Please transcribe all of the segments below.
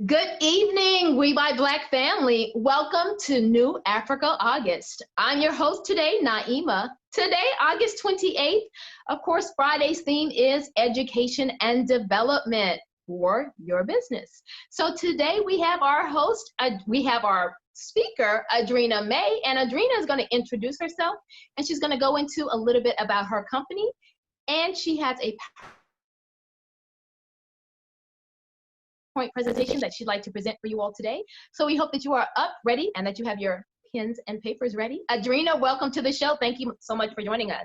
Good evening, We by Black family. Welcome to New Africa August. I'm your host today, Naima. Today, August 28th, of course, Friday's theme is education and development for your business. So today we have our host, we have our speaker, ADRENA May, and ADRENA is going to introduce herself, and she's going to go into a little bit about her company, and she has a point presentation that she'd like to present for you all today. So we hope that you are up, ready, and that you have your pens and papers ready. ADRENA, welcome to the show. Thank you so much for joining us.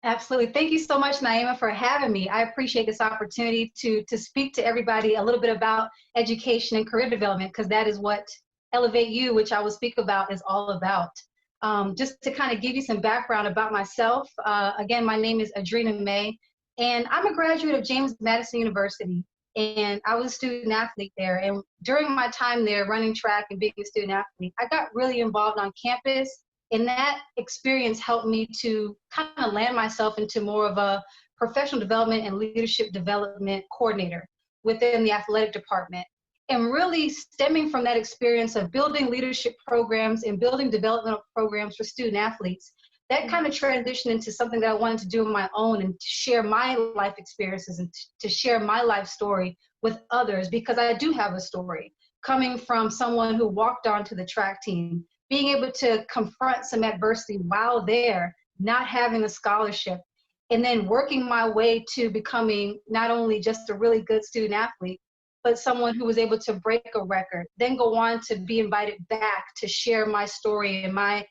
Absolutely. Thank you so much, Naima, for having me. I appreciate this opportunity to speak to everybody a little bit about education and career development, because that is what Elevate You, which I will speak about, is all about. Just to kind of give you some background about myself, again, my name is ADRENA May, and I'm a graduate of James Madison University. And I was a student athlete there. And during my time there running track and being a student athlete, I got really involved on campus. And that experience helped me to kind of land myself into more of a professional development and leadership development coordinator within the athletic department. And really stemming from that experience of building leadership programs and building developmental programs for student athletes, that kind of transitioned into something that I wanted to do on my own and to share my life experiences and to share my life story with others, because I do have a story coming from someone who walked onto the track team, being able to confront some adversity while there, not having a scholarship, and then working my way to becoming not only just a really good student athlete, but someone who was able to break a record, then go on to be invited back to share my story and my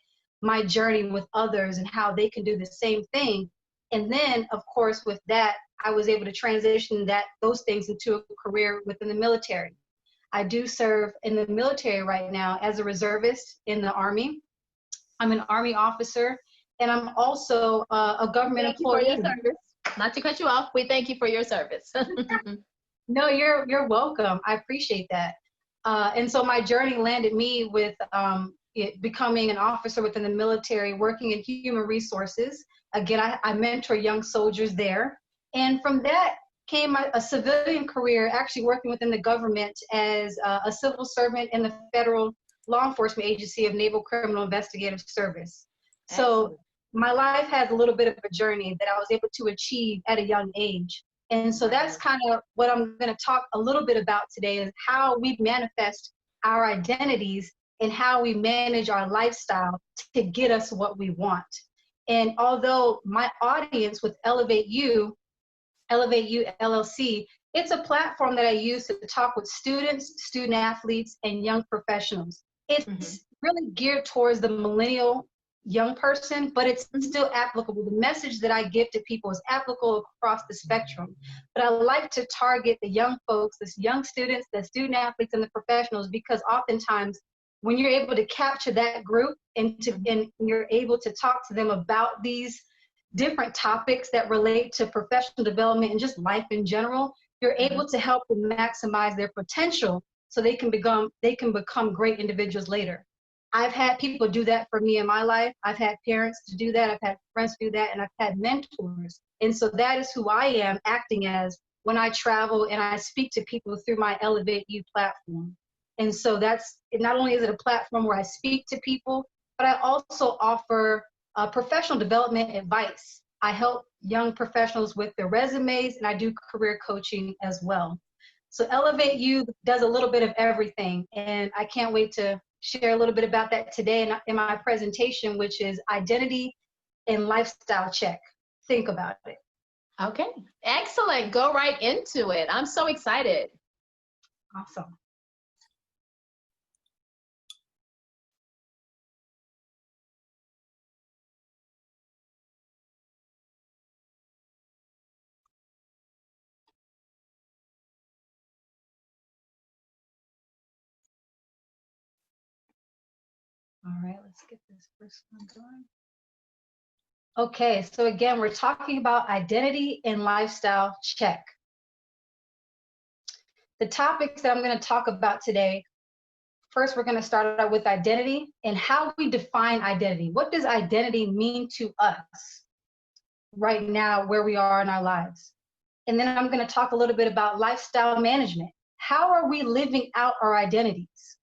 journey with others and how they can do the same thing. And then, of course, with that, I was able to transition those things into a career within the military. I do serve in the military right now as a reservist in the Army. I'm an Army officer, and I'm also a government employee. Thank you for your service. Not to cut you off, we thank you for your service. No, you're welcome. I appreciate that. And so my journey landed me with becoming an officer within the military, working in human resources. Again, I mentor young soldiers there. And from that came a civilian career, actually working within the government as a civil servant in the Federal Law Enforcement Agency of Naval Criminal Investigative Service. So my life has a little bit of a journey that I was able to achieve at a young age. And so that's kind of what I'm going to talk a little bit about today, is how we manifest our identities and how we manage our lifestyle to get us what we want. And although my audience with Elevate You LLC, it's a platform that I use to talk with students, student athletes, and young professionals. It's really geared towards the millennial young person, but it's still applicable. The message that I give to people is applicable across the spectrum. But I like to target the young folks, the young students, the student athletes, and the professionals, because oftentimes when you're able to capture that group and you're able to talk to them about these different topics that relate to professional development and just life in general, you're able to help them maximize their potential so they can become great individuals later. I've had people do that for me in my life. I've had parents to do that. I've had friends to do that, and I've had mentors. And so that is who I am acting as when I travel and I speak to people through my Elevate You platform. And so not only is it a platform where I speak to people, but I also offer professional development advice. I help young professionals with their resumes, and I do career coaching as well. So Elevate You does a little bit of everything, and I can't wait to share a little bit about that today in my presentation, which is identity and lifestyle check. Think about it. Okay, excellent. Go right into it. I'm so excited. Awesome. All right, let's get this first one going. Okay, so again, we're talking about identity and lifestyle check. The topics that I'm going to talk about today, first we're going to start out with identity and how we define identity. What does identity mean to us right now, where we are in our lives? And then I'm going to talk a little bit about lifestyle management. how are we living out our identities?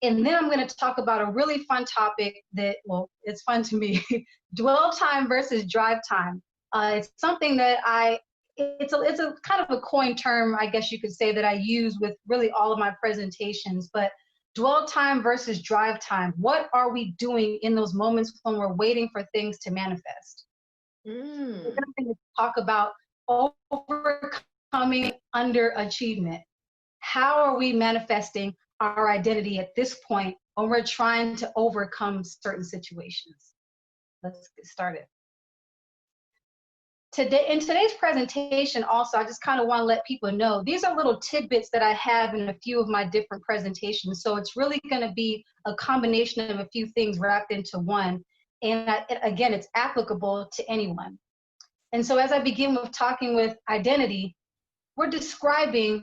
And then I'm going to talk about a really fun topic that, well, it's fun to me, dwell time versus drive time. It's something that it's a kind of a coined term, I guess you could say, that I use with really all of my presentations, but dwell time versus drive time. What are we doing in those moments when we're waiting for things to manifest? We're going to talk about overcoming underachievement. How are we manifesting our identity at this point when we're trying to overcome certain situations? Let's get started. Today, in today's presentation, also, I just kind of want to let people know these are little tidbits that I have in a few of my different presentations. So it's really going to be a combination of a few things wrapped into one. And again, it's applicable to anyone. And so as I begin with talking with identity, we're distinguishing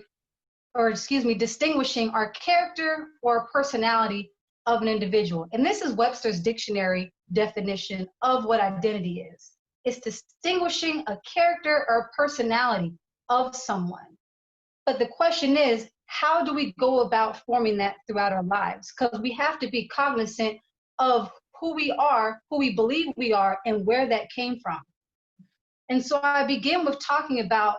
our character or personality of an individual. And this is Webster's dictionary definition of what identity is. It's distinguishing a character or personality of someone. But the question is, how do we go about forming that throughout our lives? Because we have to be cognizant of who we are, who we believe we are, and where that came from. And so I begin with talking about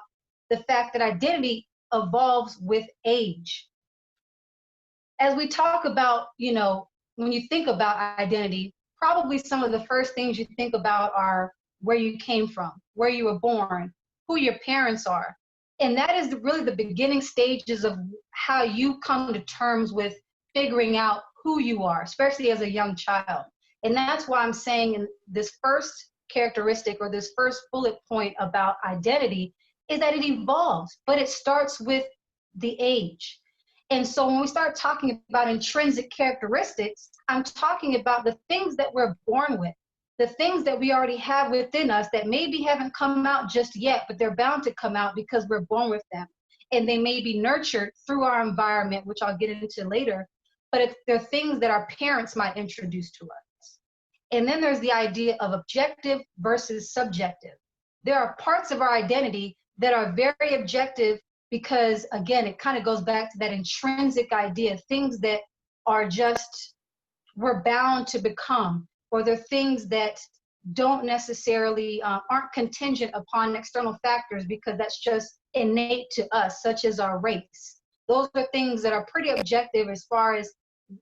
the fact that identity evolves with age. As we talk about, when you think about identity, probably some of the first things you think about are where you came from, where you were born, who your parents are. And that is really the beginning stages of how you come to terms with figuring out who you are, especially as a young child. And that's why I'm saying in this first characteristic or this first bullet point about identity is that it evolves, but it starts with the age. And so when we start talking about intrinsic characteristics, I'm talking about the things that we're born with, the things that we already have within us that maybe haven't come out just yet, but they're bound to come out because we're born with them. And they may be nurtured through our environment, which I'll get into later, but they're things that our parents might introduce to us. And then there's the idea of objective versus subjective. There are parts of our identity that are very objective because, again, it kind of goes back to that intrinsic idea, things that are just, we're bound to become, or they're things that don't necessarily, aren't contingent upon external factors because that's just innate to us, such as our race. Those are things that are pretty objective as far as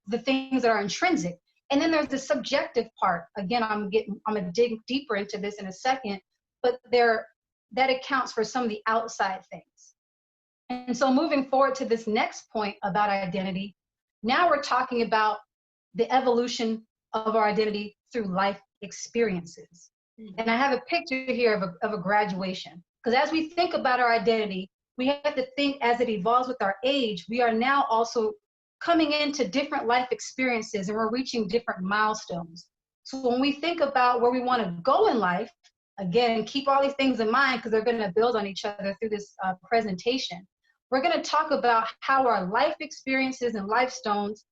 the things that are intrinsic. And then there's the subjective part. Again, I'm gonna dig deeper into this in a second, but that accounts for some of the outside things. And so moving forward to this next point about identity, now we're talking about the evolution of our identity through life experiences. And I have a picture here of a graduation, because as we think about our identity, we have to think as it evolves with our age, we are now also coming into different life experiences and we're reaching different milestones. So when we think about where we want to go in life, again, keep all these things in mind because they're going to build on each other through this presentation. We're going to talk about how our life experiences and life stones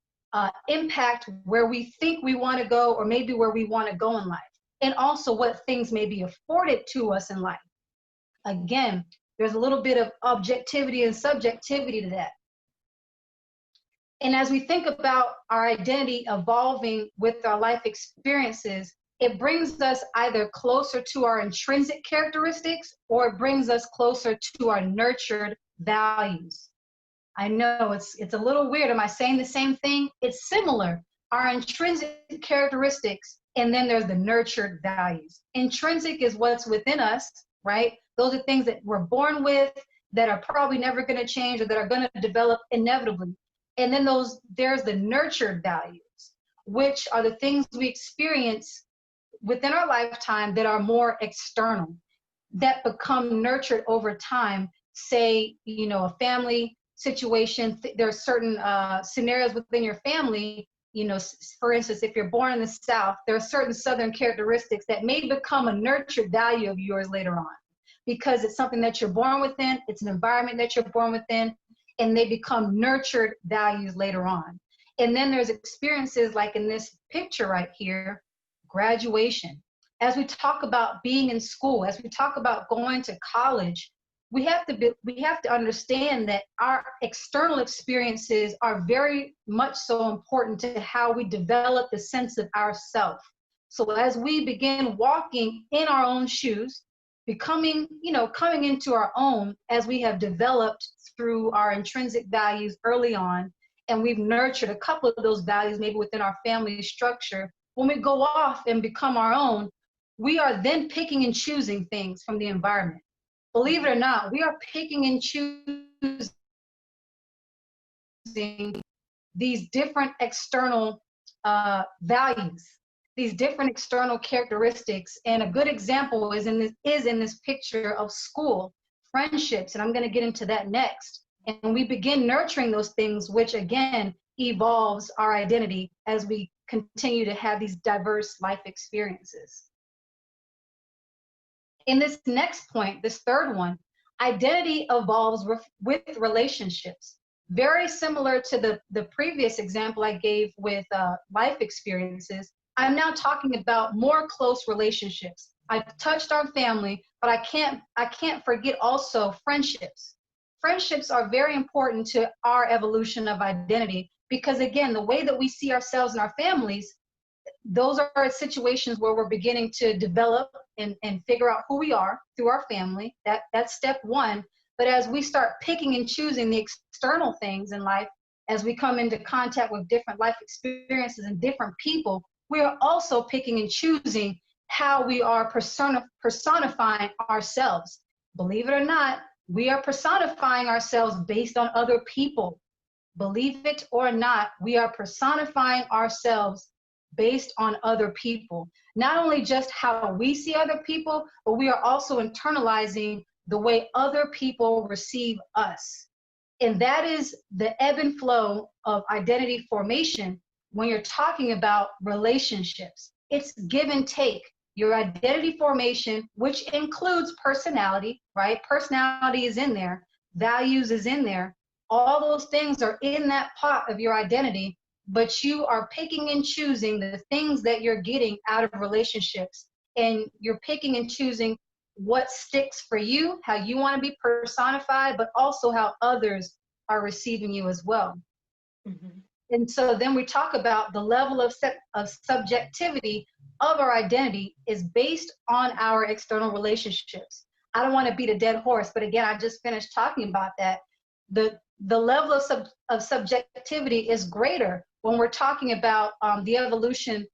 impact where we think we want to go or maybe where we want to go in life, and also what things may be afforded to us in life. Again, there's a little bit of objectivity and subjectivity to that. And as we think about our identity evolving with our life experiences, it brings us either closer to our intrinsic characteristics or it brings us closer to our nurtured values. I know it's a little weird. Am I saying the same thing? It's similar. Our intrinsic characteristics, and then there's the nurtured values. Intrinsic is what's within us, right? Those are things that we're born with that are probably never going to change or that are going to develop inevitably. And then there's the nurtured values, which are the things we experience within our lifetime that are more external, that become nurtured over time. Say, a family situation, there are certain scenarios within your family, for instance, if you're born in the South, there are certain Southern characteristics that may become a nurtured value of yours later on because it's something that you're born within, it's an environment that you're born within, and they become nurtured values later on. And then there's experiences like in this picture right here, graduation. As we talk about being in school, as we talk about going to college, we have to understand that our external experiences are very much so important to how we develop the sense of ourself. So as we begin walking in our own shoes, becoming, coming into our own as we have developed through our intrinsic values early on, and we've nurtured a couple of those values maybe within our family structure, when we go off and become our own, we are then picking and choosing things from the environment. Believe it or not, we are picking and choosing these different external values, these different external characteristics. And a good example is in this picture of school, friendships, and I'm going to get into that next. And we begin nurturing those things, which again evolves our identity as we continue to have these diverse life experiences. In this next point, this third one, identity evolves with relationships. Very similar to the previous example I gave with life experiences, I'm now talking about more close relationships. I've touched on family, but I can't forget also friendships. Friendships are very important to our evolution of identity because, again, the way that we see ourselves in our families, those are situations where we're beginning to develop and figure out who we are through our family. That's step one. But as we start picking and choosing the external things in life, as we come into contact with different life experiences and different people, we are also picking and choosing how we are personifying ourselves. Believe it or not, we are personifying ourselves based on other people. Believe it or not, we are personifying ourselves based on other people. Not only just how we see other people, but we are also internalizing the way other people receive us. And that is the ebb and flow of identity formation when you're talking about relationships. It's give and take. Your identity formation, which includes personality, right? Personality is in there, values is in there. All those things are in that pot of your identity, but you are picking and choosing the things that you're getting out of relationships. And you're picking and choosing what sticks for you, how you want to be personified, but also how others are receiving you as well. Mm-hmm. And so then we talk about the level of subjectivity of our identity is based on our external relationships. I don't want to beat a dead horse, but again, I just finished talking about that. The level of subjectivity is greater when we're talking about the evolution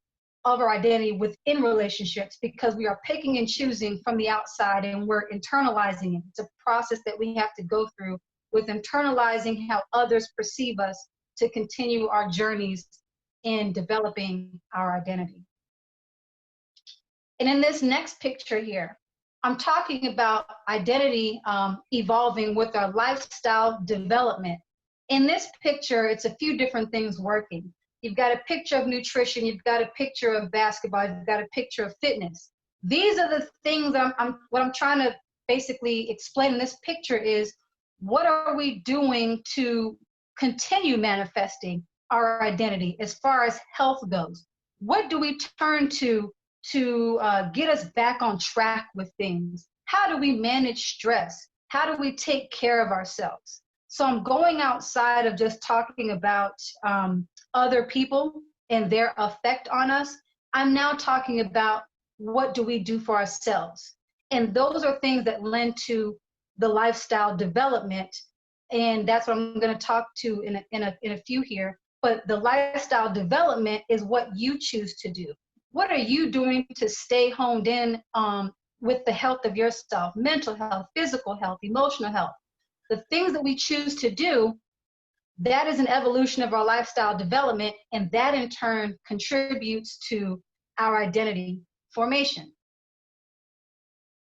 of our identity within relationships, because we are picking and choosing from the outside and we're internalizing it. It's a process that we have to go through with internalizing how others perceive us to continue our journeys in developing our identity. And in this next picture here, I'm talking about identity evolving with our lifestyle development. In this picture, it's a few different things working. You've got a picture of nutrition, you've got a picture of basketball, you've got a picture of fitness. These are the things what I'm trying to basically explain in this picture is, what are we doing to continue manifesting our identity as far as health goes? What do we turn to get us back on track with things? How do we manage stress? How do we take care of ourselves? So I'm going outside of just talking about other people and their effect on us. I'm now talking about what do we do for ourselves? And those are things that lend to the lifestyle development. And that's what I'm going to talk to in a few here. But the lifestyle development is what you choose to do. What are you doing to stay honed in with the health of yourself, mental health, physical health, emotional health? The things that we choose to do, that is an evolution of our lifestyle development, and that in turn contributes to our identity formation.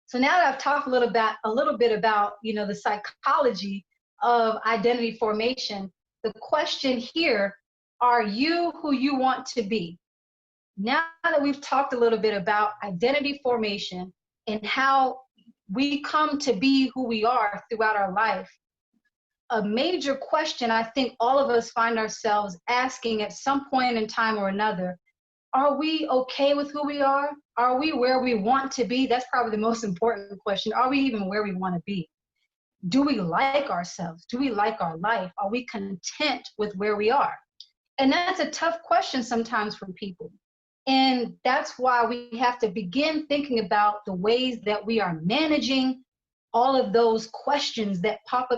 So now that I've talked a little bit about the psychology of identity formation, the question here, are you who you want to be? Now that we've talked a little bit about identity formation and how we come to be who we are throughout our life, a major question I think all of us find ourselves asking at some point in time or another, are we okay with who we are? Are we where we want to be? That's probably the most important question. Are we even where we want to be? Do we like ourselves? Do we like our life? Are we content with where we are? And that's a tough question sometimes for people. And that's why we have to begin thinking about the ways that we are managing all of those questions that pop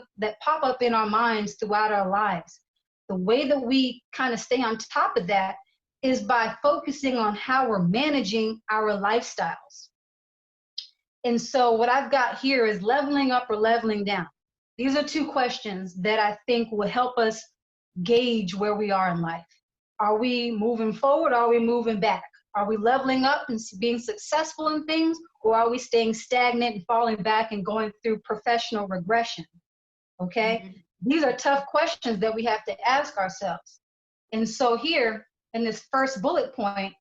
up in our minds throughout our lives. The way that we kind of stay on top of that is by focusing on how we're managing our lifestyles. And so what I've got here is leveling up or leveling down. These are two questions that I think will help us gauge where we are in life. Are we moving forward? Or are we moving back? Are we leveling up and being successful in things? Or are we staying stagnant and falling back and going through professional regression? Okay? Mm-hmm. These are tough questions that we have to ask ourselves. And so here in this first bullet point,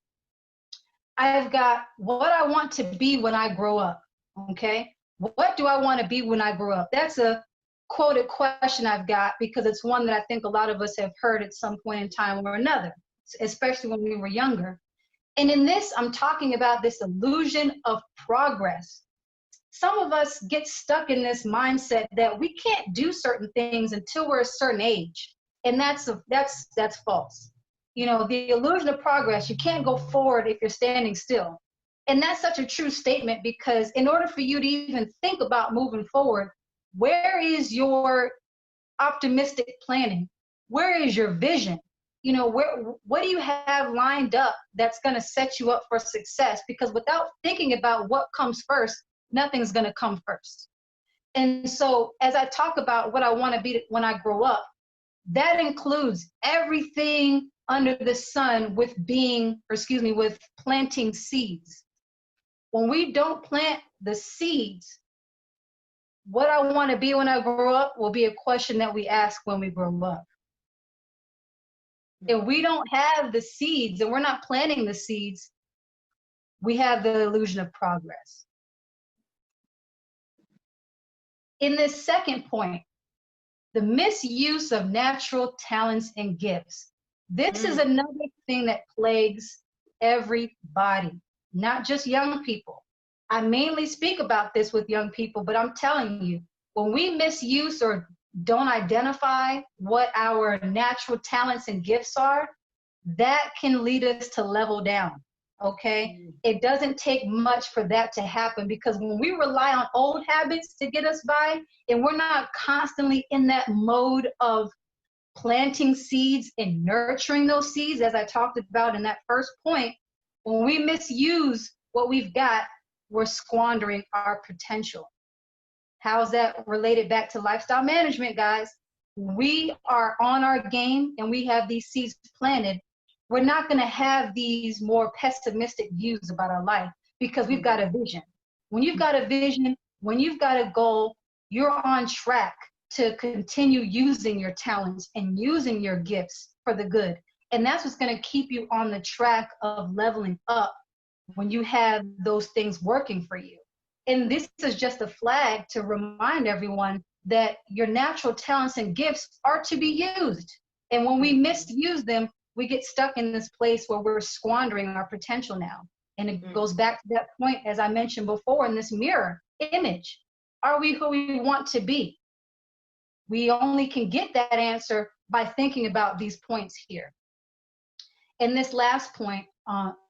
I've got what I want to be when I grow up. Okay? What do I want to be when I grow up? That's a quoted question I've got because it's one that I think a lot of us have heard at some point in time or another, especially when we were younger. And in this, I'm talking about this illusion of progress. Some of us get stuck in this mindset that we can't do certain things until we're a certain age. And that's false. You know, the illusion of progress, you can't go forward if you're standing still. And that's such a true statement because in order for you to even think about moving forward, where is your optimistic planning? Where is your vision? You know, what do you have lined up that's going to set you up for success? Because without thinking about what comes first, nothing's going to come first. And so as I talk about what I want to be when I grow up, that includes everything under the sun with planting seeds. When we don't plant the seeds, what I want to be when I grow up will be a question that we ask when we grow up. If we don't have the seeds and we're not planting the seeds, we have the illusion of progress. In this second point, the misuse of natural talents and gifts. This is another thing that plagues everybody, not just young people. I mainly speak about this with young people, but I'm telling you, when we misuse or don't identify what our natural talents and gifts are, that can lead us to level down, okay? It doesn't take much for that to happen because when we rely on old habits to get us by and we're not constantly in that mode of planting seeds and nurturing those seeds, as I talked about in that first point, when we misuse what we've got, we're squandering our potential. How's that related back to lifestyle management, guys? We are on our game and we have these seeds planted. We're not going to have these more pessimistic views about our life because we've got a vision. When you've got a vision, when you've got a goal, you're on track to continue using your talents and using your gifts for the good. And that's what's going to keep you on the track of leveling up when you have those things working for you. And this is just a flag to remind everyone that your natural talents and gifts are to be used. And when we misuse them, we get stuck in this place where we're squandering our potential now. And it goes back to that point, as I mentioned before, in this mirror image. Are we who we want to be? We only can get that answer by thinking about these points here. And this last point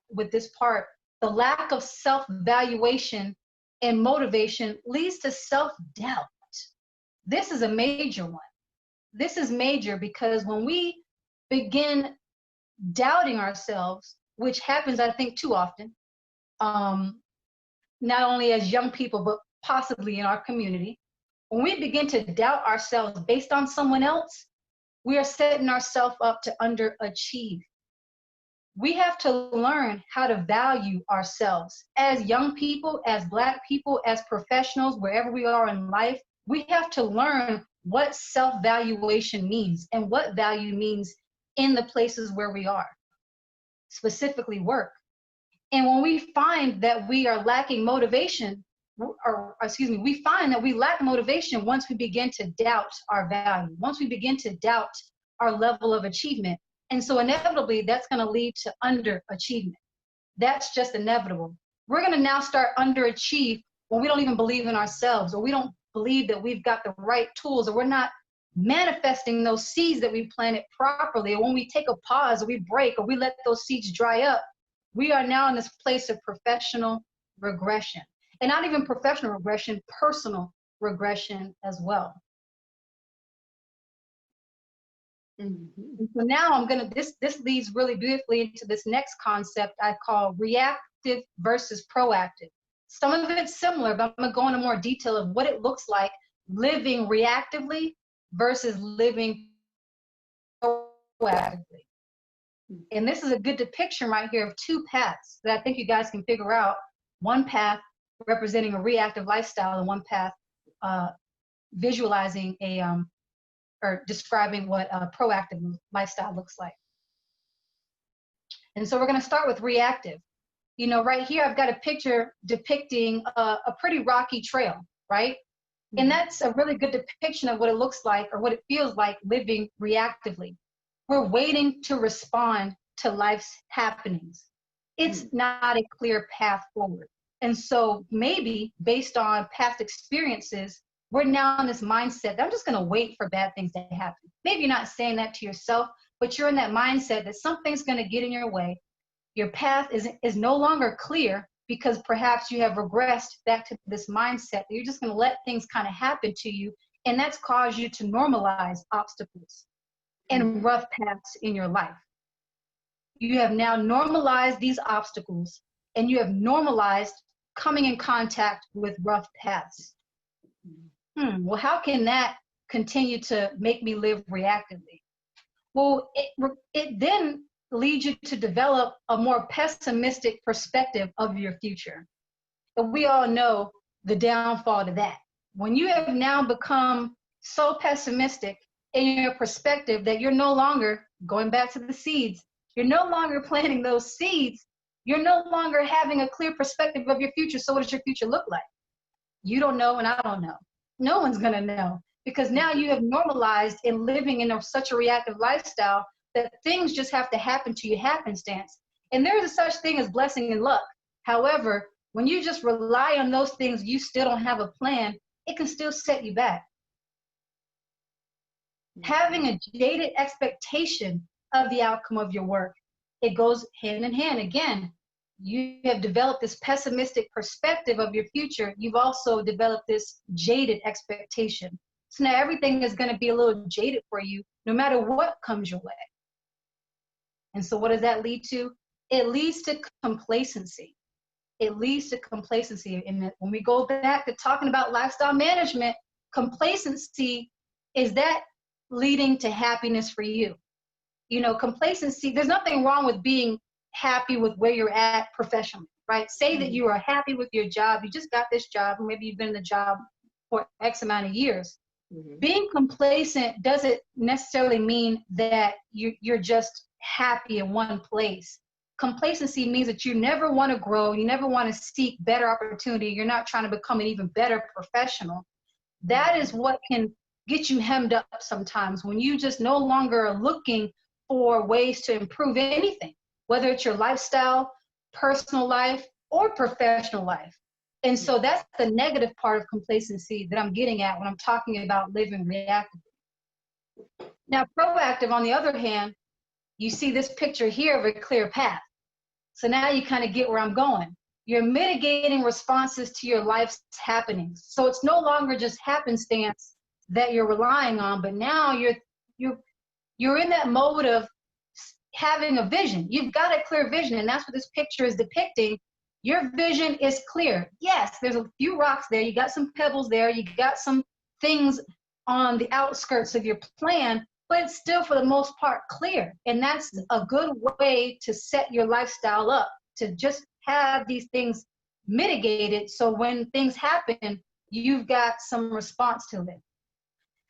with this part, the lack of self-valuation and motivation leads to self-doubt. This is a major one. This is major because when we begin doubting ourselves, which happens, I think, too often, not only as young people, but possibly in our community, when we begin to doubt ourselves based on someone else, we are setting ourselves up to underachieve. We have to learn how to value ourselves as young people, as Black people, as professionals, wherever we are in life. We have to learn what self-valuation means and what value means in the places where we are, specifically work. And when we find that we are lacking motivation, we find that we lack motivation once we begin to doubt our value, once we begin to doubt our level of achievement. And so inevitably, that's going to lead to underachievement. That's just inevitable. We're going to now start underachieve when we don't even believe in ourselves, or we don't believe that we've got the right tools, or we're not manifesting those seeds that we planted properly, or when we take a pause, or we break, or we let those seeds dry up, we are now in this place of professional regression. And not even professional regression, personal regression as well. Mm-hmm. So now this leads really beautifully into this next concept I call reactive versus proactive. Some of it's similar, but I'm gonna go into more detail of what it looks like living reactively versus living proactively. And this is a good depiction right here of two paths that I think you guys can figure out. One path representing a reactive lifestyle, and one path visualizing or describing what a proactive lifestyle looks like. And so we're going to start with reactive. You know, right here I've got a picture depicting a pretty rocky trail, right? And that's a really good depiction of what it looks like, or what it feels like living reactively. We're waiting to respond to life's happenings. It's not a clear path forward. And so maybe based on past experiences, we're now in this mindset that I'm just going to wait for bad things to happen. Maybe you're not saying that to yourself, but you're in that mindset that something's going to get in your way. Your path is no longer clear because perhaps you have regressed back to this mindset that you're just going to let things kind of happen to you. And that's caused you to normalize obstacles and rough paths in your life. You have now normalized these obstacles, and you have normalized coming in contact with rough paths. Well, how can that continue to make me live reactively? Well, it then leads you to develop a more pessimistic perspective of your future. And we all know the downfall to that. When you have now become so pessimistic in your perspective that you're no longer, going back to the seeds, you're no longer planting those seeds, you're no longer having a clear perspective of your future. So what does your future look like? You don't know, and I don't know. No one's gonna know, because now you have normalized in living in such a reactive lifestyle that things just have to happen to you happenstance. And there is a such thing as blessing and luck. However, when you just rely on those things, you still don't have a plan, it can still set you back. Having a jaded expectation of the outcome of your work, it goes hand in hand. Again, you have developed this pessimistic perspective of your future. You've also developed this jaded expectation. So now everything is going to be a little jaded for you, no matter what comes your way. And so what does that lead to? It leads to complacency. It leads to complacency. And when we go back to talking about lifestyle management, complacency is that leading to happiness for you. You know, complacency, there's nothing wrong with being happy with where you're at professionally, right? Say that you are happy with your job, you just got this job, or maybe you've been in the job for X amount of years. Being complacent doesn't necessarily mean that you're just happy in one place. Complacency means that you never want to grow, you never want to seek better opportunity, you're not trying to become an even better professional. That is what can get you hemmed up sometimes, when you just no longer are looking for ways to improve anything, whether it's your lifestyle, personal life, or professional life. And so that's the negative part of complacency that I'm getting at when I'm talking about living reactively. Now, proactive, on the other hand, you see this picture here of a clear path. So now you kind of get where I'm going. You're mitigating responses to your life's happenings. So it's no longer just happenstance that you're relying on, but now you're in that mode of having a vision. You've got a clear vision, and that's what this picture is depicting. Your vision is clear. Yes, there's a few rocks there, you got some pebbles there, you got some things on the outskirts of your plan, but it's still for the most part clear. And that's a good way to set your lifestyle up, to just have these things mitigated, so when things happen, you've got some response to it.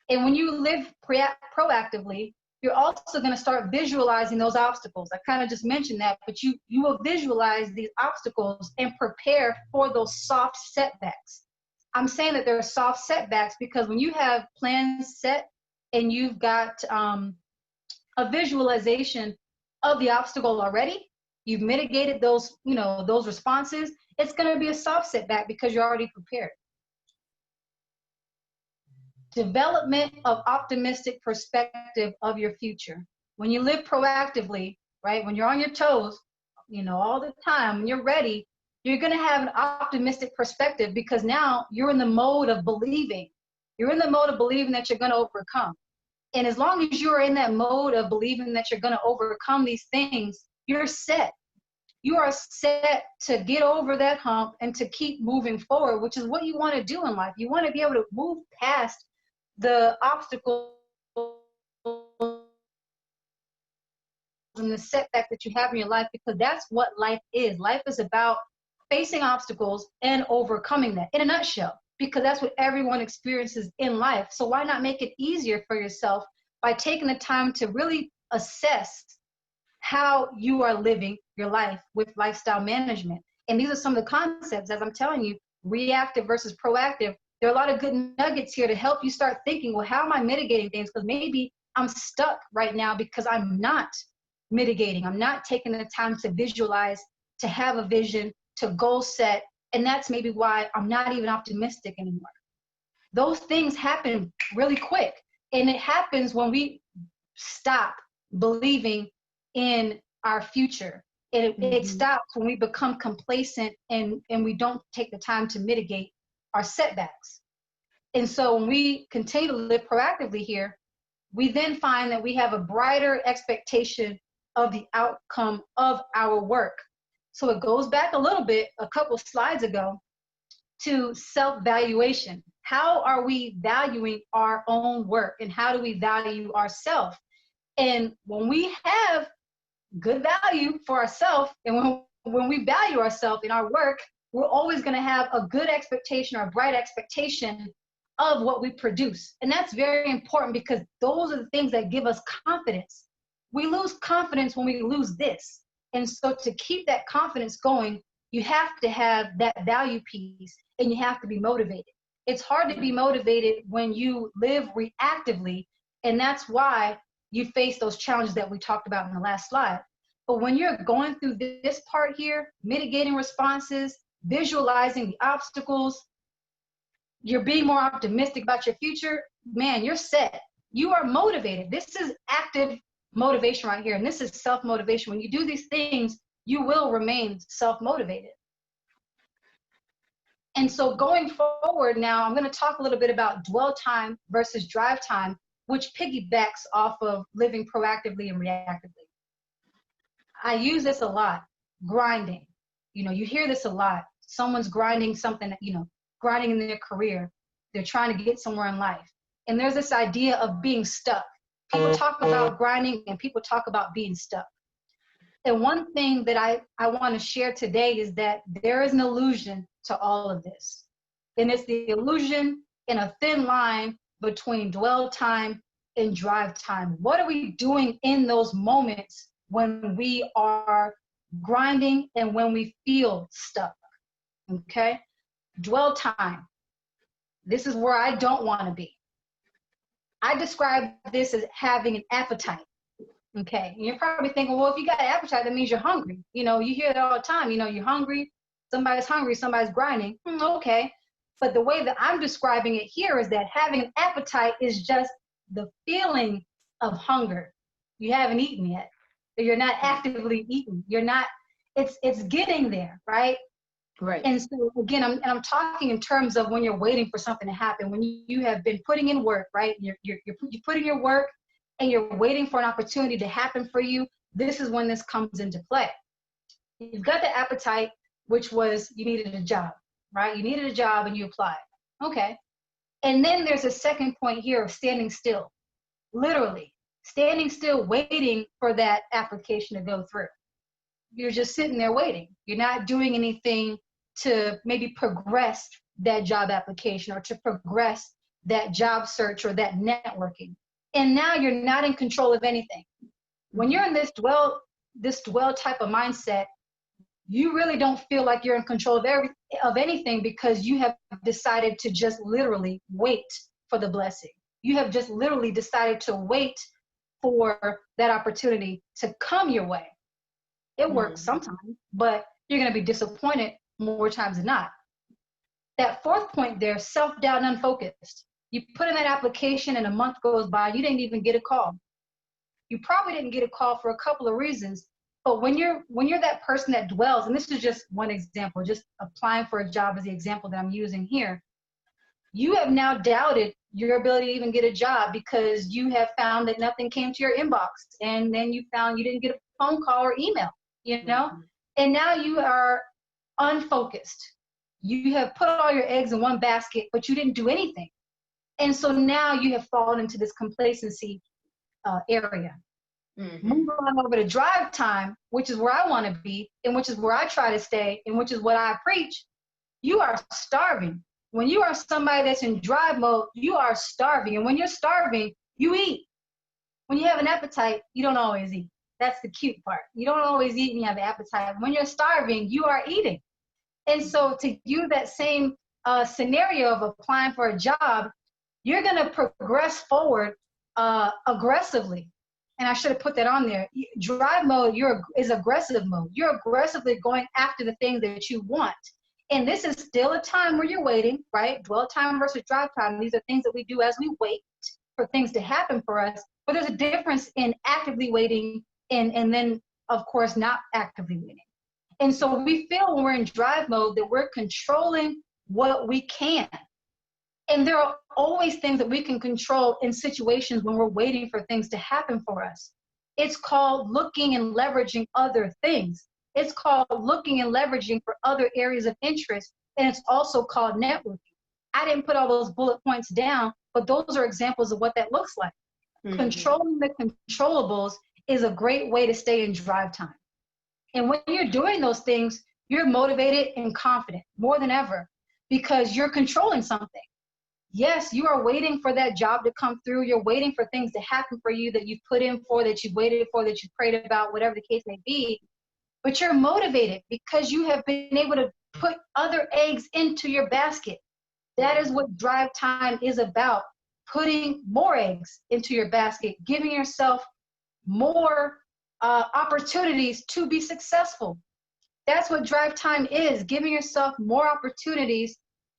And when you live proactively, you're also going to start visualizing those obstacles. I kind of just mentioned that, but you will visualize these obstacles and prepare for those soft setbacks. I'm saying that there are soft setbacks because when you have plans set and you've got a visualization of the obstacle already, you've mitigated those, those responses, it's going to be a soft setback because you're already prepared. development of optimistic perspective of your future. When you live proactively, right, when you're on your toes, you know, all the time, when you're ready, you're going to have an optimistic perspective because now you're in the mode of believing. You're in the mode of believing that you're going to overcome. And as long as you're in that mode of believing that you're going to overcome these things, you're set. You are set to get over that hump and to keep moving forward, which is what you want to do in life. You want to be able to move past the obstacles and the setback that you have in your life, because that's what life is. Life is about facing obstacles and overcoming that in a nutshell, because that's what everyone experiences in life. So why not make it easier for yourself by taking the time to really assess how you are living your life with lifestyle management? And these are some of the concepts, as I'm telling you, reactive versus proactive. There are a lot of good nuggets here to help you start thinking, well, how am I mitigating things? Because maybe I'm stuck right now because I'm not mitigating. I'm not taking the time to visualize, to have a vision, to goal set. And that's maybe why I'm not even optimistic anymore. Those things happen really quick. And it happens when we stop believing in our future. It stops when we become complacent and we don't take the time to mitigate our setbacks. And so when we continue to live proactively here, we then find that we have a brighter expectation of the outcome of our work. So it goes back a little bit, a couple slides ago, to self-valuation. How are we valuing our own work, and how do we value ourselves? And when we have good value for ourselves, and when we value ourselves in our work, we're always going to have a good expectation or a bright expectation of what we produce. And that's very important because those are the things that give us confidence. We lose confidence when we lose this. And so to keep that confidence going, you have to have that value piece and you have to be motivated. It's hard to be motivated when you live reactively, and that's why you face those challenges that we talked about in the last slide. But when you're going through this part here, mitigating responses, visualizing the obstacles, you're being more optimistic about your future, man, you're set. You are motivated. This is active motivation right here, and this is self-motivation. When you do these things, you will remain self-motivated. And so going forward now, I'm going to talk a little bit about dwell time versus drive time, which piggybacks off of living proactively and reactively. I use this a lot, grinding. You know, you hear this a lot. Someone's grinding something, you know, grinding in their career. They're trying to get somewhere in life. And there's this idea of being stuck. People talk about grinding and people talk about being stuck. And one thing that I want to share today is that there is an illusion to all of this. And it's the illusion in a thin line between dwell time and drive time. What are we doing in those moments when we are grinding and when we feel stuck? Okay? Dwell time. This is where I don't want to be. I describe this as having an appetite. Okay, and you're probably thinking, well, if you got an appetite, that means you're hungry. You know, you hear it all the time. You know, you're hungry, somebody's grinding. Okay, but the way that I'm describing it here is that having an appetite is just the feeling of hunger. You haven't eaten yet. You're not actively eating. You're not. It's getting there, right? Right. And so again, I'm talking in terms of when you're waiting for something to happen. When you have been putting in work, right? You're putting your work. And you're waiting for an opportunity to happen for you, this is when this comes into play. You've got the appetite, which was you needed a job, right? You needed a job and you applied. Okay. And then there's a second point here of standing still, literally standing still, waiting for that application to go through. You're just sitting there waiting. You're not doing anything to maybe progress that job application or to progress that job search or that networking. And now you're not in control of anything. When you're in this dwell type of mindset, you really don't feel like you're in control of anything because you have decided to just literally wait for the blessing. You have just literally decided to wait for that opportunity to come your way. It works sometimes, but you're going to be disappointed more times than not. That fourth point there, self-doubt and unfocused. You put in that application and a month goes by, you didn't even get a call. You probably didn't get a call for a couple of reasons. But when you're that person that dwells, and this is just one example, just applying for a job as the example that I'm using here, you have now doubted your ability to even get a job because you have found that nothing came to your inbox, and then you found you didn't get a phone call or email, you know? Mm-hmm. And now you are unfocused. You have put all your eggs in one basket, but you didn't do anything. And so now you have fallen into this complacency area. Mm-hmm. Move on over to drive time, which is where I want to be, and which is where I try to stay, and which is what I preach. You are starving. When you are somebody that's in drive mode, you are starving. And when you're starving, you eat. When you have an appetite, you don't always eat. That's the cute part. You don't always eat when you have an appetite. When you're starving, you are eating. And so to use that same scenario of applying for a job, you're going to progress forward aggressively. And I should have put that on there. Drive mode is aggressive mode. You're aggressively going after the things that you want. And this is still a time where you're waiting, right? Dwell time versus drive time. These are things that we do as we wait for things to happen for us. But there's a difference in actively waiting and then, of course, not actively waiting. And so we feel when we're in drive mode that we're controlling what we can. And there are always things that we can control in situations when we're waiting for things to happen for us. It's called looking and leveraging other things. It's called looking and leveraging for other areas of interest. And it's also called networking. I didn't put all those bullet points down, but those are examples of what that looks like. Mm-hmm. Controlling the controllables is a great way to stay in drive time. And when you're doing those things, you're motivated and confident more than ever because you're controlling something. Yes, you are waiting for that job to come through. You're waiting for things to happen for you that you've put in for, that you've waited for, that you've prayed about, whatever the case may be. But you're motivated because you have been able to put other eggs into your basket. That is what drive time is about. Putting more eggs into your basket, giving yourself more opportunities to be successful. That's what drive time is, giving yourself more opportunities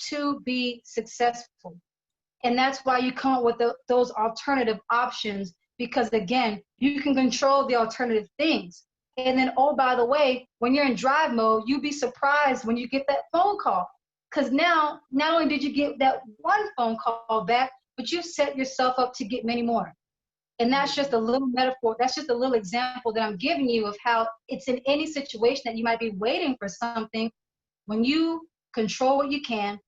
to be successful. And that's why you come up with those alternative options, because again, you can control the alternative things. And then, oh, by the way, when you're in drive mode, you'd be surprised when you get that phone call. Because now, not only did you get that one phone call back, but you set yourself up to get many more. And that's just a little metaphor. That's just a little example that I'm giving you of how it's in any situation that you might be waiting for something. When you control what you can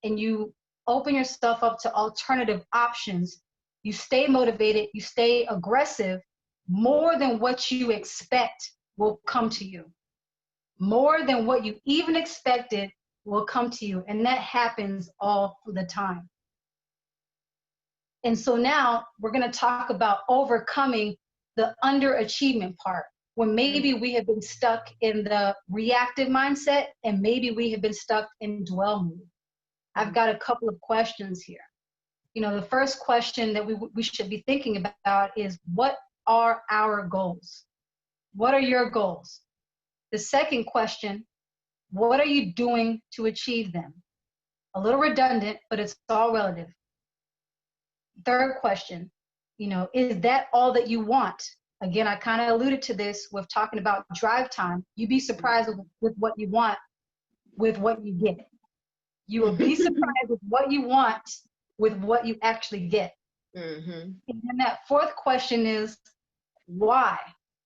and you open yourself up to alternative options, you stay motivated, you stay aggressive, more than what you expect will come to you. More than what you even expected will come to you. And that happens all the time. And so now we're going to talk about overcoming the underachievement part, when maybe we have been stuck in the reactive mindset and maybe we have been stuck in dwell mode. I've got a couple of questions here. You know, the first question that we should be thinking about is, what are our goals? What are your goals? The second question, what are you doing to achieve them? A little redundant, but it's all relative. Third question, you know, is that all that you want? Again, I kind of alluded to this with talking about drive time. You'd be surprised with what you want, with what you get. You will be surprised with what you want, with what you actually get. Mm-hmm. And then that fourth question is, why?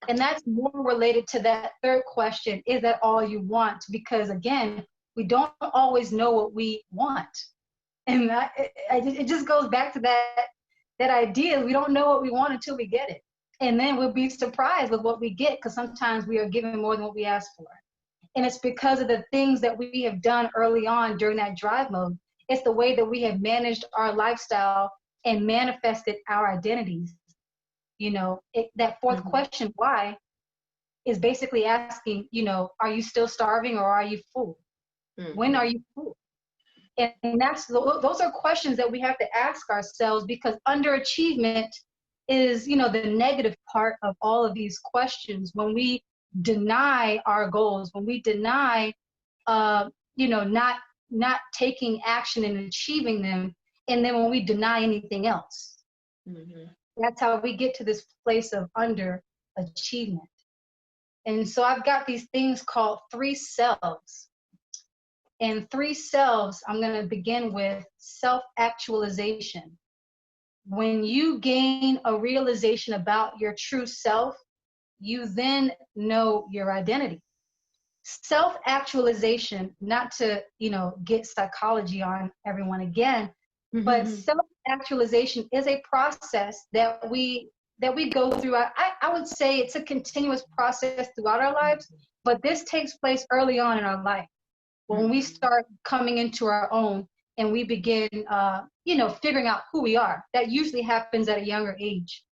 And that's more related to that third question, is that all you want? Because again, we don't always know what we want. And it just goes back to that idea. We don't know what we want until we get it. And then we'll be surprised with what we get, because sometimes we are given more than what we asked for. And it's because of the things that we have done early on during that drive mode. It's the way that we have managed our lifestyle and manifested our identities. You know, that fourth question, why, is basically asking, you know, are you still starving or are you full? When are you full? And those are questions that we have to ask ourselves, because underachievement is, you know, the negative part of all of these questions. When we deny our goals, when we deny, you know, not taking action and achieving them, and then when we deny anything else. Mm-hmm. That's how we get to this place of underachievement. And so I've got these things called 3 selves. And 3 selves, I'm going to begin with self-actualization. When you gain a realization about your true self, you then know your identity. Self-actualization, not to, get psychology on everyone again, but self-actualization is a process that we go through. I would say it's a continuous process throughout our lives, but this takes place early on in our life when we start coming into our own and we begin, figuring out who we are. That usually happens at a younger age.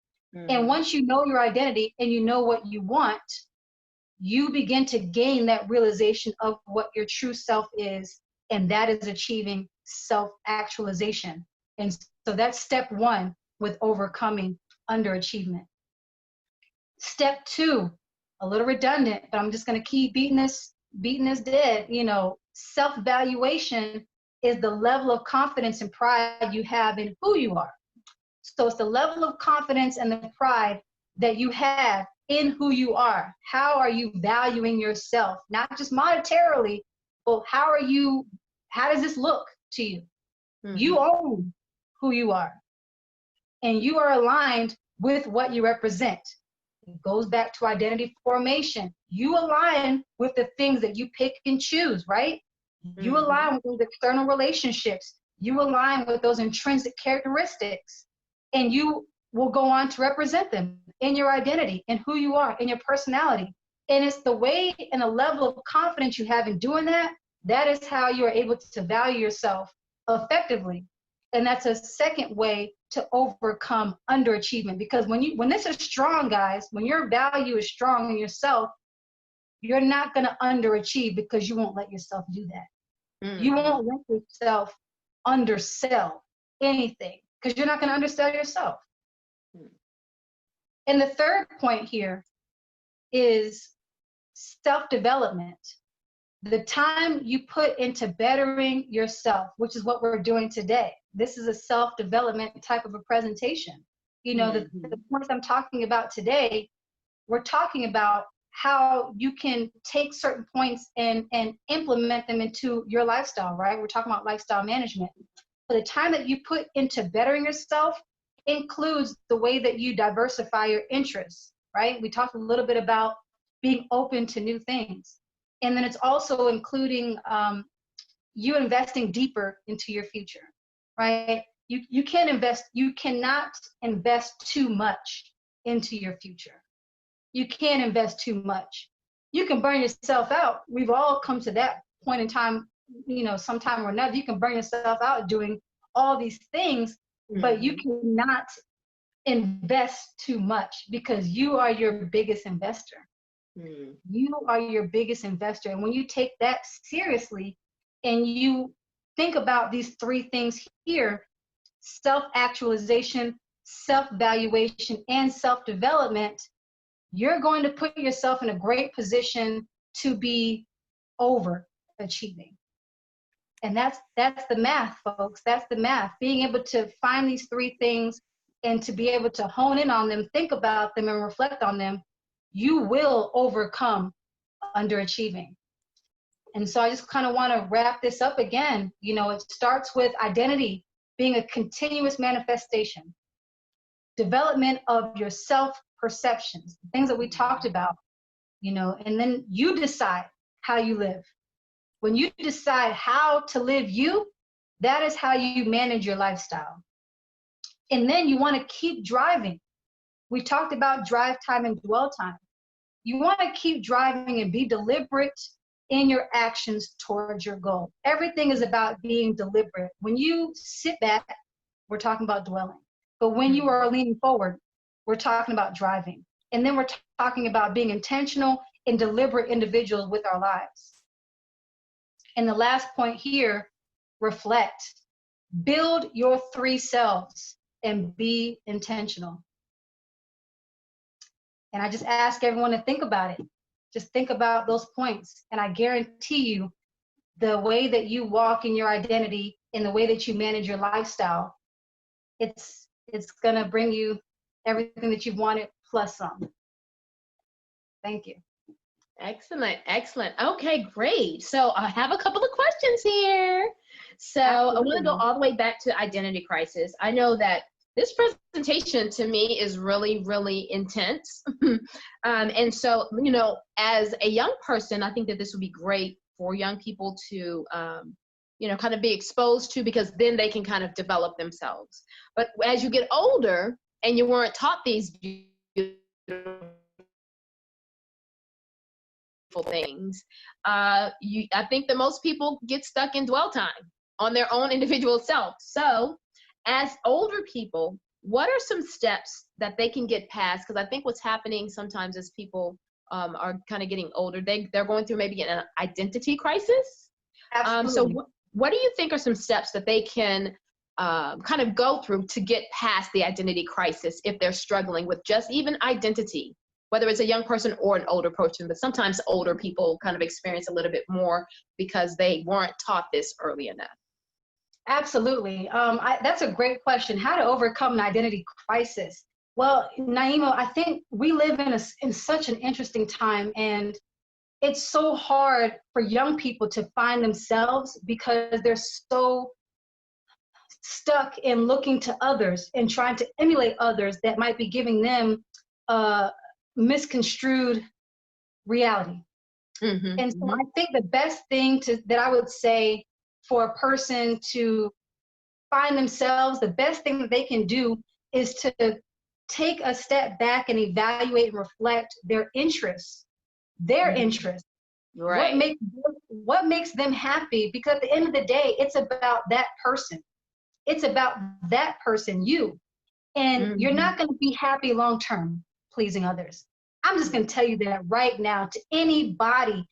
And once you know your identity and you know what you want, you begin to gain that realization of what your true self is, and that is achieving self-actualization. And so that's step 1 with overcoming underachievement. Step 2, a little redundant, but I'm just going to keep beating this dead. Self-valuation is the level of confidence and pride you have in who you are. So it's the level of confidence and the pride that you have in who you are. How are you valuing yourself? Not just monetarily, but how does this look to you? You own who you are, and you are aligned with what you represent. It goes back to identity formation. You align with the things that you pick and choose, right? You align with those external relationships. You align with those intrinsic characteristics, and you will go on to represent them in your identity, in who you are, in your personality. And it's the way and the level of confidence you have in doing that, that is how you are able to value yourself effectively. And that's a second way to overcome underachievement. Because when this is strong, guys, when your value is strong in yourself, you're not going to underachieve because you won't let yourself do that. You won't let yourself undersell anything because you're not going to undersell yourself. And the third point here is self-development. The time you put into bettering yourself, which is what we're doing today. This is a self-development type of a presentation. The points I'm talking about today, we're talking about how you can take certain points and implement them into your lifestyle, right? We're talking about lifestyle management. But the time that you put into bettering yourself includes the way that you diversify your interests, right? We talked a little bit about being open to new things. And then it's also including you investing deeper into your future, right? You cannot invest too much into your future. You can't invest too much. You can burn yourself out. We've all come to that point in time, sometime or another. You can burn yourself out doing all these things, but you cannot invest too much because you are your biggest investor. You are your biggest investor. And when you take that seriously and you think about these 3 things here, self-actualization, self-valuation, and self-development, you're going to put yourself in a great position to be overachieving. And that's the math, folks. That's the math. Being able to find these 3 things and to be able to hone in on them, think about them, and reflect on them, you will overcome underachieving. And so I just kind of want to wrap this up again. It starts with identity being a continuous manifestation, development of your self-perceptions, things that we talked about, and then you decide how you live. When you decide how to live you, that is how you manage your lifestyle. And then you want to keep driving. We talked about drive time and dwell time. You want to keep driving and be deliberate in your actions towards your goal. Everything is about being deliberate. When you sit back, we're talking about dwelling. But when you are leaning forward, we're talking about driving. And then we're talking about being intentional and deliberate individuals with our lives. And the last point here, reflect. Build your 3 selves and be intentional. And I just ask everyone to think about it. Just think about those points. And I guarantee you, the way that you walk in your identity in the way that you manage your lifestyle, it's going to bring you everything that you've wanted plus some. Thank you. Excellent, excellent. Okay, great. So I have a couple of questions here. So Absolutely. I want to go all the way back to identity crisis. I know that this presentation to me is really, really intense. And so, you know, as a young person, I think that this would be great for young people to, you know, kind of be exposed to, because then they can kind of develop themselves. But as you get older and you weren't taught these beautiful things, I think that most people get stuck in dwell time on their own individual self. So as older people, what are some steps that they can get past? Because I think what's happening sometimes is people are kind of getting older, they're going through maybe an identity crisis. Absolutely. So what do you think are some steps that they can kind of go through to get past the identity crisis if they're struggling with just even identity, whether it's a young person or an older person? But sometimes older people kind of experience a little bit more because they weren't taught this early enough. Absolutely. That's a great question. How to overcome an identity crisis? Well, Naima, I think we live in such an interesting time, and it's so hard for young people to find themselves because they're so stuck in looking to others and trying to emulate others that might be giving them misconstrued reality. Mm-hmm, And so I think the best thing that I would say for a person to find themselves, the best thing that they can do is to take a step back and evaluate and reflect their interests, interests. Right. What makes them happy? Because at the end of the day, it's about that person. It's about that person, you. And you're not going to be happy long term pleasing others. I'm just going to tell you that right now to anybody.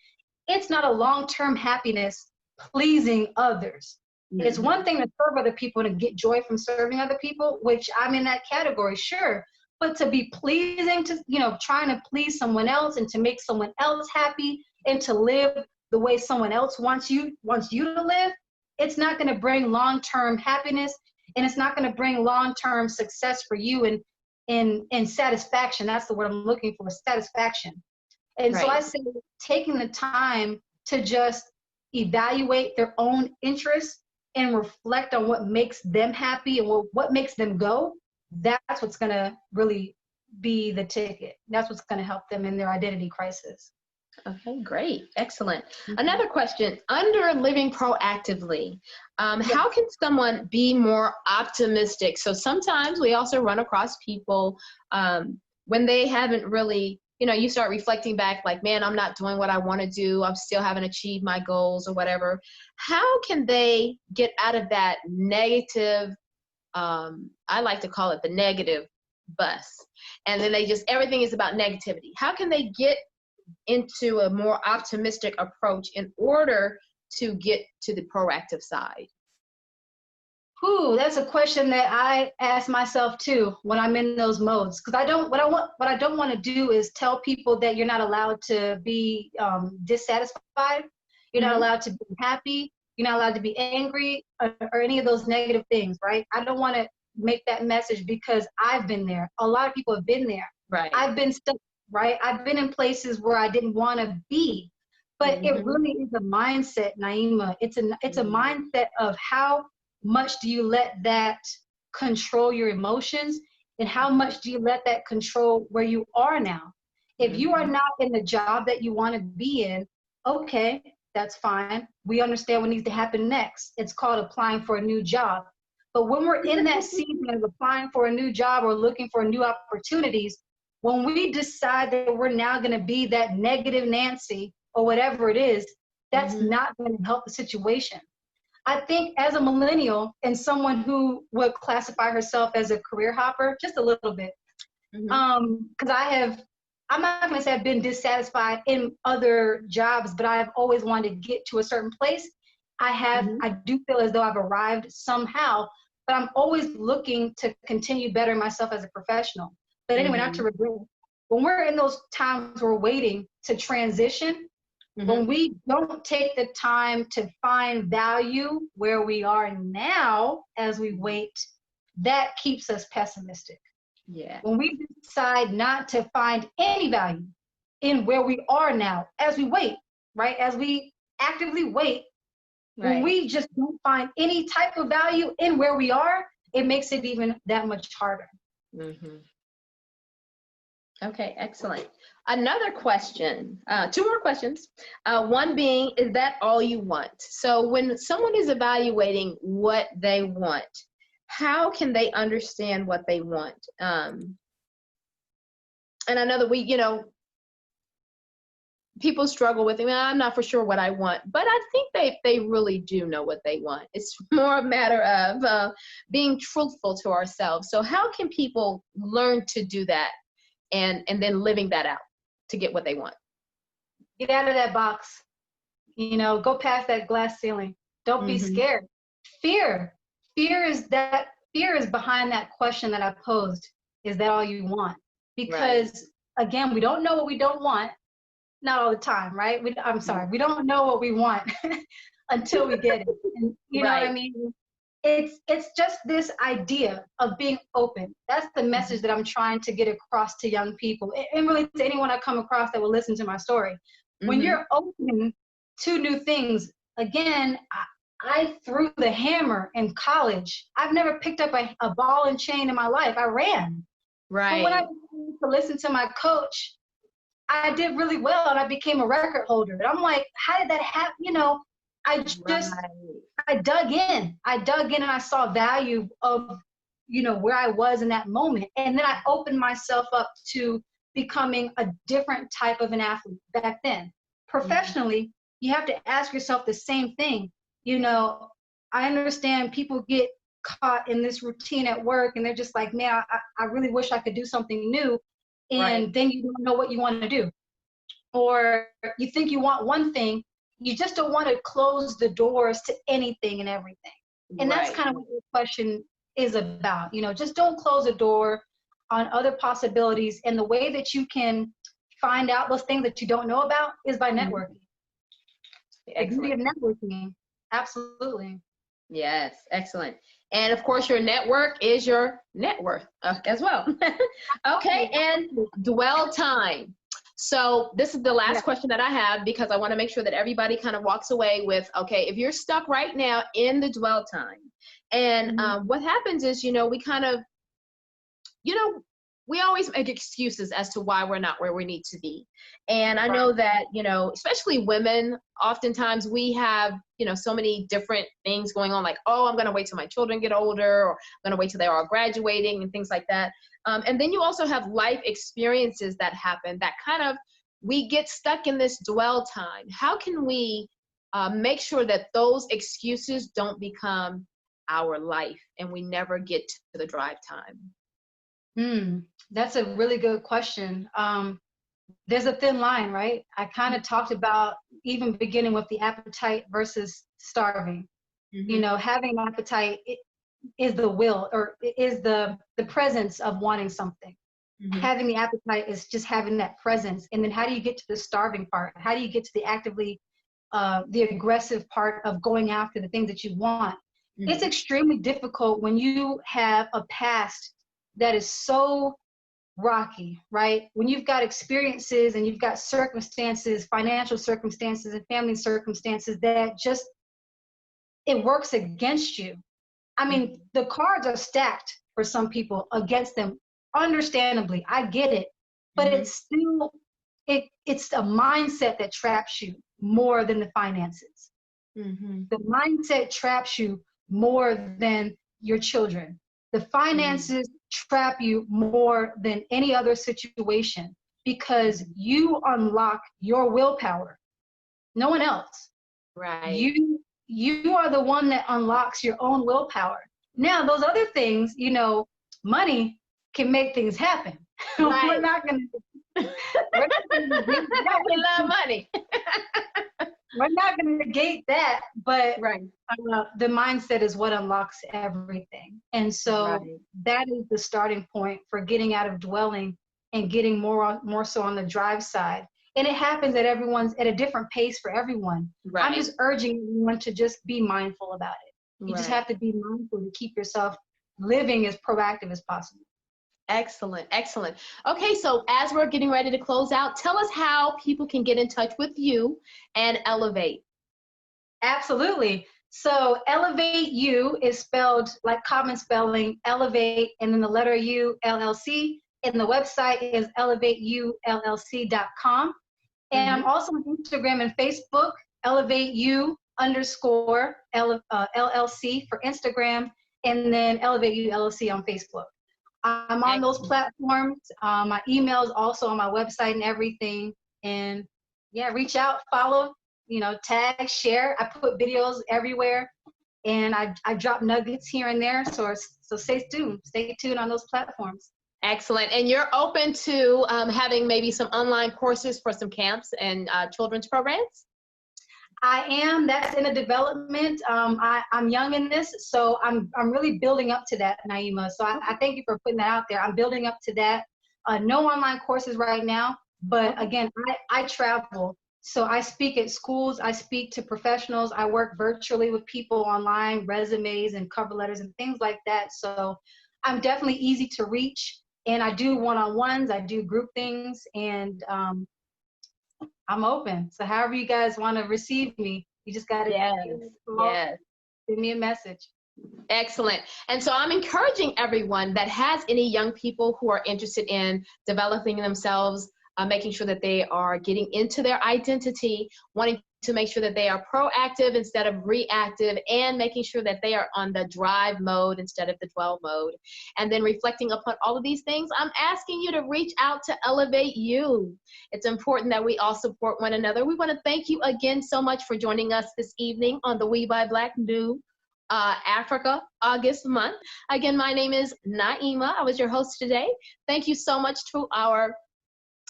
It's not a long-term happiness pleasing others. It's one thing to serve other people and to get joy from serving other people, which I'm in that category, sure. But to be pleasing to, you know, trying to please someone else and to make someone else happy and to live the way someone else wants you to live, it's not going to bring long-term happiness, and it's not going to bring long-term success for you and satisfaction. That's the word I'm looking for, satisfaction. And so I say taking the time to just evaluate their own interests and reflect on what makes them happy and what makes them go, that's what's going to really be the ticket. That's what's going to help them in their identity crisis. Okay, great. Excellent. Another question, under living proactively, how can someone be more optimistic? So sometimes we also run across people when they haven't really, you know, you start reflecting back like, man, I'm not doing what I want to do. I still haven't achieved my goals or whatever. How can they get out of that negative, I like to call it the negative bus. And then everything is about negativity. How can they get into a more optimistic approach in order to get to the proactive side? Ooh, that's a question that I ask myself too when I'm in those modes. Because what I don't want to do is tell people that you're not allowed to be dissatisfied. You're not allowed to be happy. You're not allowed to be angry or any of those negative things, right? I don't want to make that message because I've been there. A lot of people have been there. Right. I've been stuck, right? I've been in places where I didn't want to be. But it really is a mindset, Naima. It's a mindset of how much do you let that control your emotions, and how much do you let that control where you are now? If you are not in the job that you want to be in, okay, that's fine. We understand what needs to happen next. It's called applying for a new job. But when we're in that season of applying for a new job or looking for new opportunities, when we decide that we're now going to be that negative Nancy or whatever it is, that's not going to help the situation. I think as a millennial and someone who would classify herself as a career hopper, just a little bit, because I'm not going to say I've been dissatisfied in other jobs, but I've always wanted to get to a certain place. I do feel as though I've arrived somehow, but I'm always looking to continue bettering myself as a professional. But anyway, not to regret. When we're in those times we're waiting to transition, When we don't take the time to find value where we are now as we wait, that keeps us pessimistic. Yeah. When we decide not to find any value in where we are now as we wait, right? As we actively wait, Right. when we just don't find any type of value in where we are, it makes it even that much harder. Okay, excellent. Another question, two more questions. One being, is that all you want? So when someone is evaluating what they want, how can they understand what they want? And I know that people struggle with, I'm not for sure what I want, but I think they really do know what they want. It's more a matter of being truthful to ourselves. So how can people learn to do that and then living that out to get what they want? Get out of that box, go past that glass ceiling. Don't be scared. Fear is behind that question that I posed. Is that all you want? Because again, we don't know what we don't want. Not all the time, right? We don't know what we want until we get it. And you know what I mean? It's just this idea of being open. That's the message that I'm trying to get across to young people, and really to anyone I come across that will listen to my story. When you're open to new things, again, I threw the hammer in college. I've never picked up a ball and chain in my life. I ran. Right. But when I began to listen to my coach, I did really well, and I became a record holder. And I'm like, how did that happen? I dug in and I saw value of, where I was in that moment. And then I opened myself up to becoming a different type of an athlete back then. Professionally, you have to ask yourself the same thing. I understand people get caught in this routine at work and they're just like, man, I really wish I could do something new. And then you don't know what you want to do. Or you think you want one thing, you just don't want to close the doors to anything and everything. And that's kind of what your question is about. Just don't close the door on other possibilities. And the way that you can find out those things that you don't know about is by networking. The beauty of networking. Absolutely. Yes, excellent. And of course, your network is your net worth as well. Okay, and dwell time. So this is the last question that I have, because I want to make sure that everybody kind of walks away with, okay, if you're stuck right now in the dwell time, and what happens is, we kind of, we always make excuses as to why we're not where we need to be. And I know that, especially women, oftentimes we have, so many different things going on, like, oh, I'm going to wait till my children get older, or I'm going to wait till they're all graduating and things like that. And then you also have life experiences that happen that kind of, we get stuck in this dwell time. How can we make sure that those excuses don't become our life and we never get to the drive time? That's a really good question. There's a thin line, right? I kind of talked about even beginning with the appetite versus starving. Having an appetite is the will, or is the presence of wanting something. Having the appetite is just having that presence. And then how do you get to the starving part? How do you get to the aggressive part of going after the things that you want? It's extremely difficult when you have a past that is so rocky, right? When you've got experiences and you've got circumstances, financial circumstances and family circumstances that just, it works against you. I mean, the cards are stacked for some people against them, understandably. I get it, but it's still, it's a mindset that traps you more than the finances. The mindset traps you more than your children. The finances trap you more than any other situation, because you unlock your willpower. No one else. Right. You are the one that unlocks your own willpower. Now, those other things, money can make things happen. Right. We're not going to. We love money. We're not going to negate that, but the mindset is what unlocks everything. And so that is the starting point for getting out of dwelling and getting more so on the drive side. And it happens that everyone's at a different pace for everyone. Right. I'm just urging everyone to just be mindful about it. You just Right. have to be mindful to keep yourself living as proactive as possible. Excellent, excellent. Okay, so as we're getting ready to close out, tell us how people can get in touch with you and Elevate. Absolutely. So Elevate U is spelled like common spelling, Elevate, and then the letter U, LLC. And the website is elevateullc.com. And I'm also on Instagram and Facebook, ElevateU_LLC for Instagram, and then ElevateU LLC on Facebook. I'm on those platforms. My email is also on my website and everything. And yeah, reach out, follow, tag, share. I put videos everywhere, and I drop nuggets here and there. So stay tuned. Stay tuned on those platforms. Excellent. And you're open to having maybe some online courses for some camps and children's programs? I am. That's in a development. I'm young in this, so I'm really building up to that, Naima. So I thank you for putting that out there. I'm building up to that. No online courses right now, but again, I travel. So I speak at schools. I speak to professionals. I work virtually with people online, resumes and cover letters and things like that. So I'm definitely easy to reach. And I do one-on-ones, I do group things, and I'm open. So however you guys want to receive me, you just got to send me a message. Excellent. And so I'm encouraging everyone that has any young people who are interested in developing themselves, making sure that they are getting into their identity, wanting to make sure that they are proactive instead of reactive, and making sure that they are on the drive mode instead of the dwell mode. And then reflecting upon all of these things, I'm asking you to reach out to Elevate You. It's important that we all support one another. We want to thank you again so much for joining us this evening on the We by Black New Africa August month. Again, my name is Naima. I was your host today. Thank you so much to our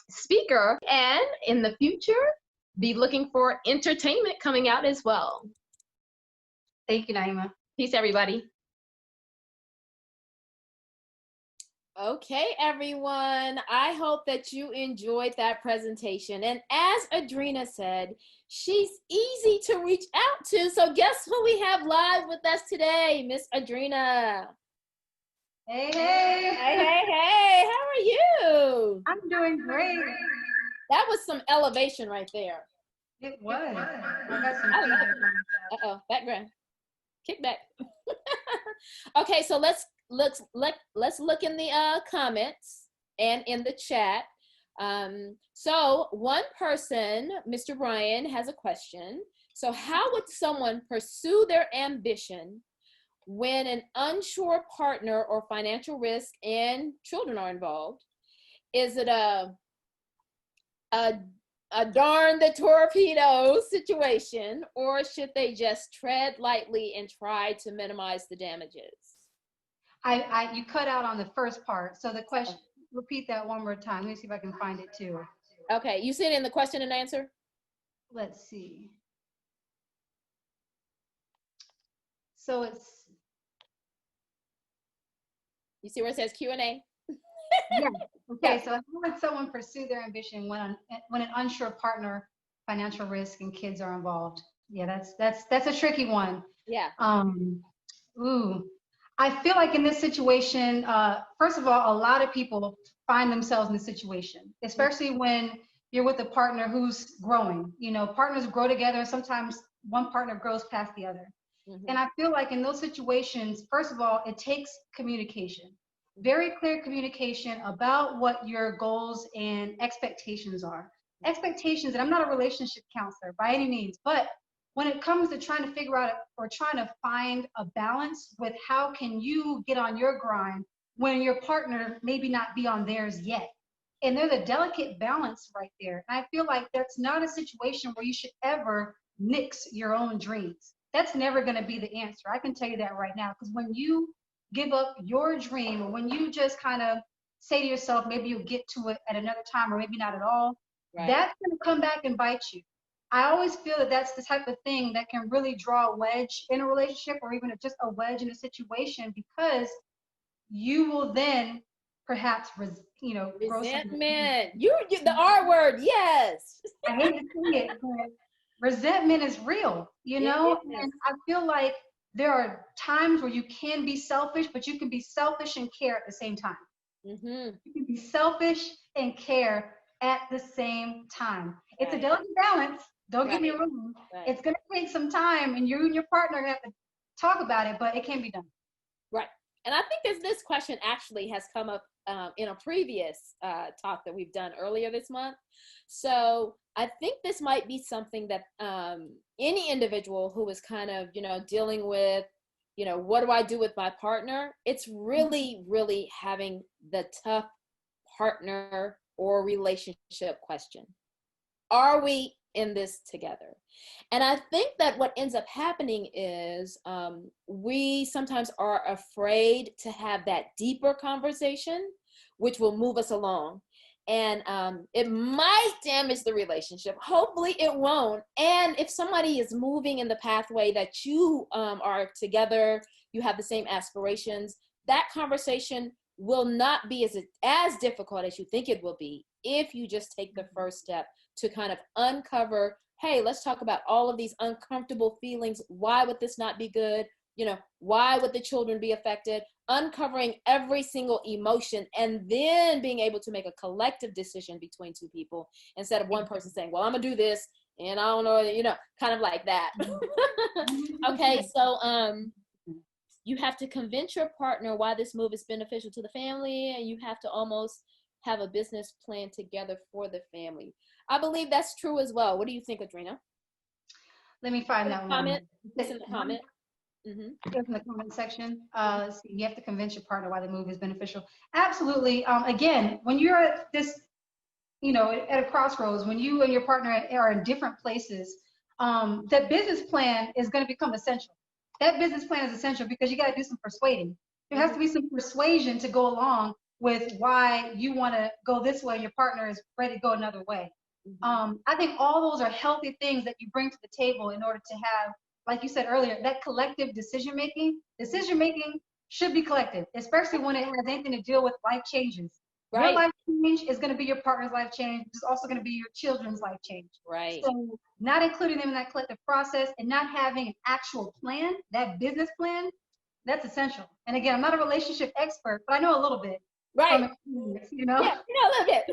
speaker, and in the future, be looking for entertainment coming out as well. Thank you, Naima. Peace, everybody. Okay, everyone. I hope that you enjoyed that presentation. And as ADRENA said, she's easy to reach out to. So guess who we have live with us today? Miss ADRENA. Hey, hey. Hey, hey, hey. How are you? I'm doing great. That was some elevation right there. It was. I got some feedback. Uh-oh, background. Kick back. Okay, so let's look in the comments and in the chat. So one person, Mr. Brian, has a question. So how would someone pursue their ambition when an unsure partner or financial risk and children are involved? Is it a darn the torpedo situation, or should they just tread lightly and try to minimize the damages? You cut out on the first part. So the question, repeat that one more time. Let me see if I can find it too. Okay, you see it in the question and answer? Let's see. So it's. You see where it says Q&A? Yeah. Okay. So how would someone pursue their ambition when an unsure partner, financial risk, and kids are involved? Yeah, that's a tricky one. Yeah. I feel like in this situation, first of all, a lot of people find themselves in this situation, especially when you're with a partner who's growing. Partners grow together, and sometimes one partner grows past the other. Mm-hmm. And I feel like in those situations, first of all, it takes communication. Very clear communication about what your goals and expectations are. Expectations, and I'm not a relationship counselor by any means, but when it comes to trying to figure out or trying to find a balance with how can you get on your grind when your partner maybe not be on theirs yet. And there's a delicate balance right there. And I feel like that's not a situation where you should ever nix your own dreams. That's never going to be the answer. I can tell you that right now, because when you give up your dream, or when you just kind of say to yourself, maybe you'll get to it at another time, or maybe not at all, right, that's going to come back and bite you. I always feel that that's the type of thing that can really draw a wedge in a relationship, or even just a wedge in a situation, because you will then perhaps, grow some Resentment. You the R word, yes. I hate to say it, but resentment is real, and I feel like there are times where you can be selfish, but you can be selfish and care at the same time. Mm-hmm. You can be selfish and care at the same time. It's a delicate balance. Don't get me wrong. Right. It's going to take some time, and you and your partner have to talk about it, but it can be done. Right. And I think this question actually has come up in a previous talk that we've done earlier this month. So I think this might be something that any individual who is kind of, dealing with, what do I do with my partner? It's really, really having the tough partner or relationship question. Are we in this together? And I think that what ends up happening is we sometimes are afraid to have that deeper conversation, which will move us along. And it might damage the relationship. Hopefully it won't. And if somebody is moving in the pathway that you are together, you have the same aspirations, that conversation will not be as difficult as you think it will be if you just take the first step to kind of uncover, hey, let's talk about all of these uncomfortable feelings. Why would this not be good? Why would the children be affected? Uncovering every single emotion and then being able to make a collective decision between two people instead of one person saying, well, I'm gonna do this and I don't know, kind of like that. Okay, so you have to convince your partner why this move is beneficial to the family, and you have to almost have a business plan together for the family. I believe that's true as well. What do you think, ADRENA? Let me find that one. It's in the comment. Mm-hmm. In the comment section. Let's see, you have to convince your partner why the move is beneficial. Absolutely. Again, when you're at this, at a crossroads, when you and your partner are in different places, that business plan is going to become essential. That business plan is essential because you got to do some persuading. There has to be some persuasion to go along with why you want to go this way and your partner is ready to go another way. I think all those are healthy things that you bring to the table in order to have, like you said earlier, that collective decision making. Decision making should be collective, especially when it has anything to deal with life changes. Right. Your life change is going to be your partner's life change. It's also going to be your children's life change. Right. So not including them in that collective process and not having an actual plan, that business plan, that's essential. And again, I'm not a relationship expert, but I know a little bit. Right. Yeah, a little bit.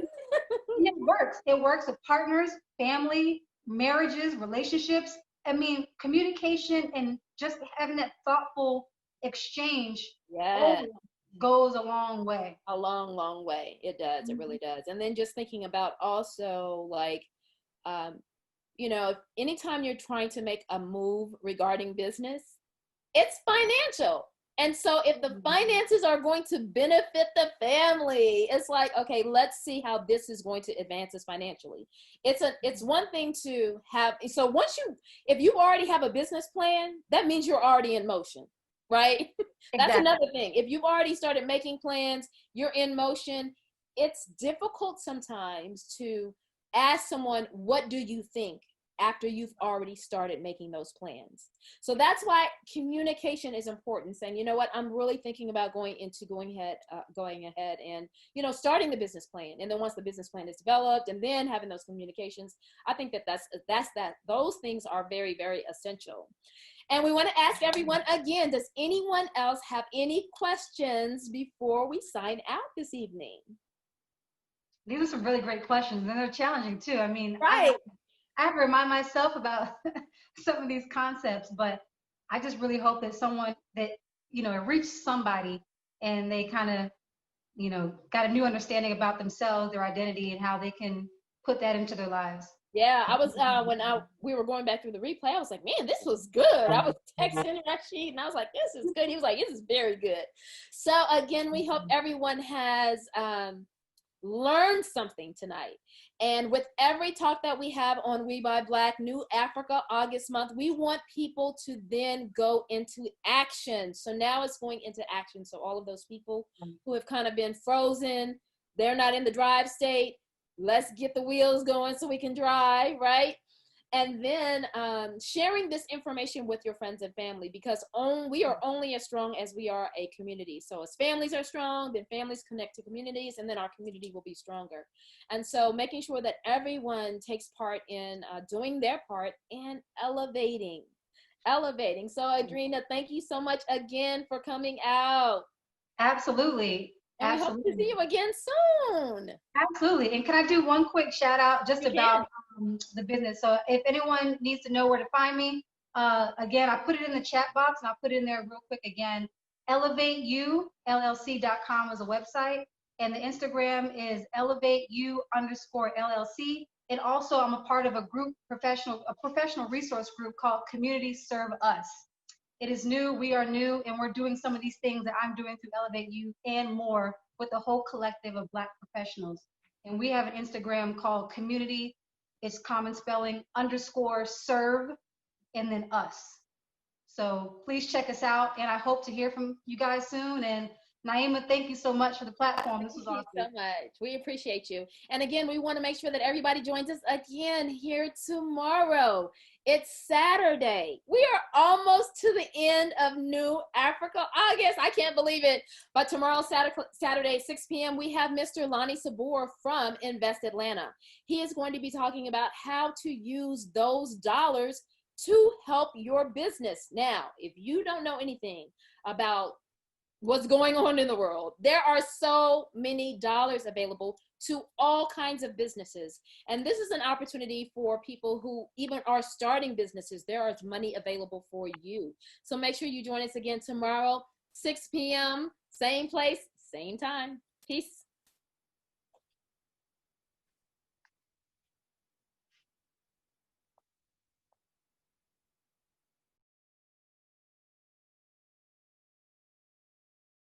It works. It works with partners, family, marriages, relationships. I mean, communication and just having that thoughtful exchange goes a long way. A long, long way. It does. It really does. And then just thinking about also like, anytime you're trying to make a move regarding business, it's financial. And so if the finances are going to benefit the family, it's like, okay, let's see how this is going to advance us financially. It's one thing to have. So if you already have a business plan, that means you're already in motion, right? That's another thing. If you've already started making plans, you're in motion. It's difficult sometimes to ask someone, what do you think? After you've already started making those plans. So that's why communication is important. Saying, you know what, I'm really thinking about going ahead and, starting the business plan. And then once the business plan is developed and then having those communications, I think those things are very, very essential. And we want to ask everyone again, does anyone else have any questions before we sign out this evening? These are some really great questions and they're challenging too. I mean, right. I have to remind myself about some of these concepts, but I just really hope that someone that, it reached somebody and they kind of, got a new understanding about themselves, their identity, and how they can put that into their lives. Yeah, I was, we were going back through the replay, I was like, man, this was good. I was texting Rashid and I was like, this is good. He was like, this is very good. So again, we hope everyone has learned something tonight. And with every talk that we have on We Buy Black, New Africa August month, we want people to then go into action. So now it's going into action. So all of those people who have kind of been frozen, they're not in the drive state. Let's get the wheels going so we can drive, right? And then sharing this information with your friends and family, because we are only as strong as we are a community. So as families are strong, then families connect to communities, and then our community will be stronger. And so making sure that everyone takes part in doing their part and elevating. So ADRENA, thank you so much again for coming out. Absolutely. And we hope to see you again soon. Absolutely. And can I do one quick shout out just about the business? So if anyone needs to know where to find me, again, I put it in the chat box and I'll put it in there real quick again. ElevateULLC.com is a website, and the Instagram is ElevateU_LLC. And also I'm a part of a professional resource group called Community Serve Us. It is new, we are new, and we're doing some of these things that I'm doing through Elevate You and more with a whole collective of Black professionals. And we have an Instagram called Community, it's common spelling, _serve, and then us. So please check us out, and I hope to hear from you guys soon. And Naima, thank you so much for the platform. This was awesome. Thank you so much. We appreciate you. And again, we want to make sure that everybody joins us again here tomorrow. It's Saturday. We are almost to the end of New Africa August. I can't believe it. But tomorrow, Saturday, 6 p.m., we have Mr. Lonnie Sabor from Invest Atlanta. He is going to be talking about how to use those dollars to help your business. Now, if you don't know anything about what's going on in the world, there are so many dollars available to all kinds of businesses. And this is an opportunity for people who even are starting businesses. There is money available for you. So make sure you join us again tomorrow, 6 p.m., same place, same time. Peace.